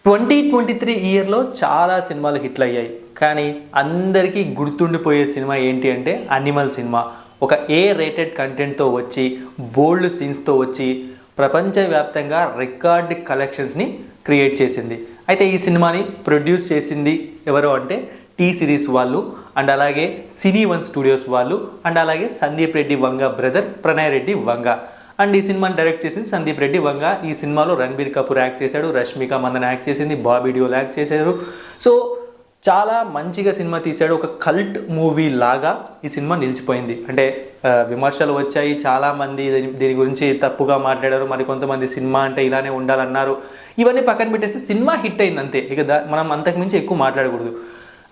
2023 ఇయర్లో చాలా సినిమాలు హిట్లు అయ్యాయి. కానీ అందరికీ గుర్తుండిపోయే సినిమా ఏంటి అంటే అనిమల్ సినిమా. ఒక ఏ రేటెడ్ కంటెంట్తో వచ్చి బోల్డ్ సీన్స్తో వచ్చి ప్రపంచవ్యాప్తంగా రికార్డ్ కలెక్షన్స్ని క్రియేట్ చేసింది. అయితే ఈ సినిమాని ప్రొడ్యూస్ చేసింది ఎవరు అంటే టీ సిరీస్ వాళ్ళు, అండ్ అలాగే సినీ వన్ స్టూడియోస్ వాళ్ళు, అండ్ అలాగే సందీప్ రెడ్డి వంగ బ్రదర్ ప్రణయ్ రెడ్డి వంగ. అండ్ ఈ సినిమాని డైరెక్ట్ చేసింది సందీప్ రెడ్డి వంగ. ఈ సినిమాలో రణబీర్ కపూర్ యాక్ట్ చేశాడు, రష్మిక మందన యాక్ట్ చేసింది, బాబీ డియోల్ యాక్ట్ చేశారు. సో చాలా మంచిగా సినిమా తీశాడు. ఒక కల్ట్ మూవీ లాగా ఈ సినిమా నిలిచిపోయింది. అంటే విమర్శలు వచ్చాయి, చాలామంది దీని గురించి తప్పుగా మాట్లాడారు, మరి కొంతమంది సినిమా అంటే ఇలానే ఉండాలన్నారు. ఇవన్నీ పక్కన పెట్టేస్తే సినిమా హిట్ అయింది అంతే. ఇక మనం అంతకుమించి ఎక్కువ మాట్లాడకూడదు.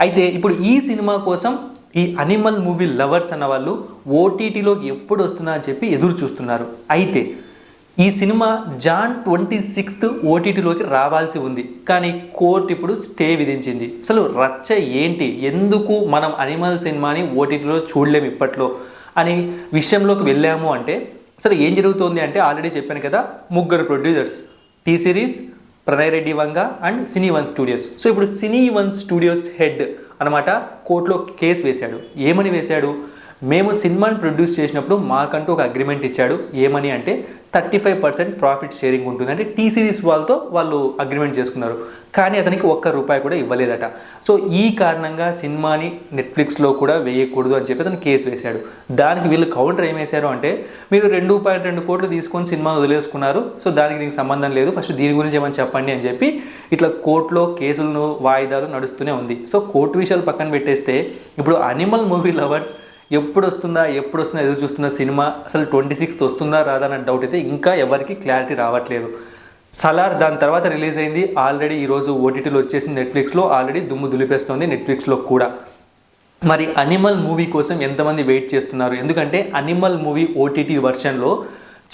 అయితే ఇప్పుడు ఈ సినిమా కోసం ఈ అనిమల్ మూవీ లవర్స్ అన్న వాళ్ళు ఓటీటీలోకి ఎప్పుడు వస్తుందా అని చెప్పి ఎదురు చూస్తున్నారు. అయితే ఈ సినిమా జాన్ 26th ఓటీటీలోకి రావాల్సి ఉంది. కానీ కోర్టు ఇప్పుడు స్టే విధించింది. అసలు రచ్చ ఏంటి, ఎందుకు మనం అనిమల్ సినిమాని ఓటీటీలో చూడలేము ఇప్పట్లో అని విషయంలోకి వెళ్ళాము అంటే అసలు ఏం జరుగుతోంది అంటే ఆల్రెడీ చెప్పాను కదా, ముగ్గురు producers T Series, Pranay Reddy Vanga and Cine one Studios. So ఇప్పుడు సినీ వన్ స్టూడియోస్ హెడ్ అనమాట కోర్టులో కేసు వేశాడు. ఏమని వేశాడు? మేము సినిమాని ప్రొడ్యూస్ చేసినప్పుడు మాకంటూ ఒక అగ్రిమెంట్ ఇచ్చాడు. ఏమని అంటే 35% ప్రాఫిట్ షేరింగ్ ఉంటుంది. అంటే టీ సిరీస్ వాళ్ళతో వాళ్ళు అగ్రిమెంట్ చేసుకున్నారు. కానీ అతనికి ₹1 కూడా ఇవ్వలేదట. సో ఈ కారణంగా సినిమాని నెట్ఫ్లిక్స్లో కూడా వేయకూడదు అని చెప్పి అతను కేసు వేశాడు. దానికి వీళ్ళు కౌంటర్ ఏం వేశారు అంటే, మీరు 2.2 కోట్లు తీసుకొని సినిమా వదిలేసుకున్నారు, సో దానికి దీనికి సంబంధం లేదు, ఫస్ట్ దీని గురించి ఏమని చెప్పండి అని చెప్పి ఇట్లా కోర్టులో కేసులను వాయిదాలు నడుస్తూనే ఉంది. సో కోర్టు విషయాలు పక్కన పెట్టేస్తే ఇప్పుడు అనిమల్ మూవీ లవర్స్ ఎప్పుడు వస్తుందా ఎదురు చూస్తున్న సినిమా అసలు 26th వస్తుందా రాదా అన్న డౌట్ అయితే ఇంకా ఎవరికి క్లారిటీ రావట్లేదు. సలార్ దాని తర్వాత రిలీజ్ అయింది. ఆల్రెడీ ఈరోజు ఓటీటీలో వచ్చేసింది. నెట్ఫ్లిక్స్లో ఆల్రెడీ దుమ్ము దులిపేస్తుంది, నెట్ఫ్లిక్స్లో కూడా. మరి అనిమల్ మూవీ కోసం ఎంతమంది వెయిట్ చేస్తున్నారు? ఎందుకంటే అనిమల్ మూవీ ఓటీటీ వర్షన్లో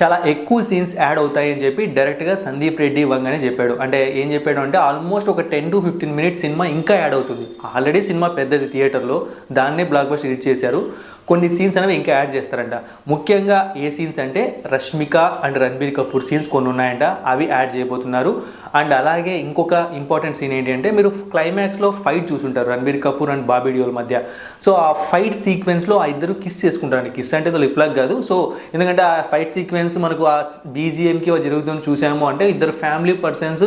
చాలా ఎక్కువ సీన్స్ యాడ్ అవుతాయి అని చెప్పి డైరెక్ట్గా సందీప్ రెడ్డి వంగనే చెప్పాడు. అంటే ఏం చెప్పాడు అంటే ఆల్మోస్ట్ ఒక 10 to 15 minutes సినిమా ఇంకా యాడ్ అవుతుంది. ఆల్రెడీ సినిమా పెద్దది థియేటర్లో, దాన్నే బ్లాక్ బస్టర్ హిట్ చేశారు. కొన్ని సీన్స్ అనేవి ఇంకా యాడ్ చేస్తారంట. ముఖ్యంగా ఏ సీన్స్ అంటే రష్మిక అండ్ రణబీర్ కపూర్ సీన్స్ కొన్ని ఉన్నాయంట, అవి యాడ్ చేయబోతున్నారు. అండ్ అలాగే ఇంకొక ఇంపార్టెంట్ సీన్ ఏంటి అంటే, మీరు క్లైమాక్స్లో ఫైట్ చూసుంటారు రణబీర్ కపూర్ అండ్ బాబీ డియోల్ మధ్య. సో ఆ ఫైట్ సీక్వెన్స్లో ఆ ఇద్దరు కిస్ చేసుకుంటారండి. కిస్ అంటే లిప్ లాక్ కాదు. సో ఎందుకంటే ఆ ఫైట్ సీక్వెన్స్ మనకు ఆ బీజిఎంకి జరుగుతుంది చూసాము అంటే ఇద్దరు ఫ్యామిలీ పర్సన్స్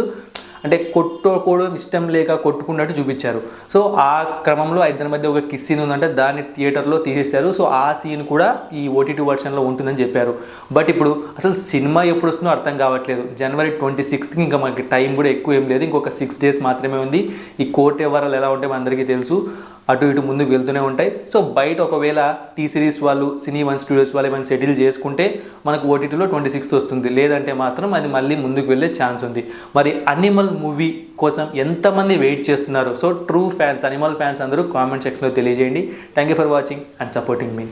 అంటే కొట్టుకోవడం ఇష్టం లేక కొట్టుకున్నట్టు చూపించారు. సో ఆ క్రమంలో ఇద్దరి మధ్య ఒక కిస్ సీన్ ఉందంటే దాన్ని థియేటర్లో తీసేశారు. సో ఆ సీన్ కూడా ఈ ఓటీటీ వర్షన్లో ఉంటుందని చెప్పారు. బట్ ఇప్పుడు అసలు సినిమా ఎప్పుడు వస్తుందో అర్థం కావట్లేదు. జనవరి 26th ఇంకా మనకి టైం కూడా ఎక్కువ ఏం లేదు, ఇంకొక 6 days మాత్రమే ఉంది. ఈ కోర్టు వ్యవహారాలు ఎలా ఉంటాయో అందరికీ తెలుసు, అటు ఇటు ముందుకు వెళ్తూనే ఉంటాయి. సో బయట ఒకవేళ టీ సిరీస్ వాళ్ళు, సినీ వన్ స్టూడియోస్ వాళ్ళు ఏమైనా సెటిల్ చేసుకుంటే మనకు ఓటీటీలో 26th వస్తుంది. లేదంటే మాత్రం అది మళ్ళీ ముందుకు వెళ్ళే ఛాన్స్ ఉంది. మరి అనిమల్ మూవీ కోసం ఎంతమంది వెయిట్ చేస్తున్నారు? So true fans, animal fans అందరూ కామెంట్ సెక్షన్లో తెలియజేయండి. Thank you for watching and supporting me.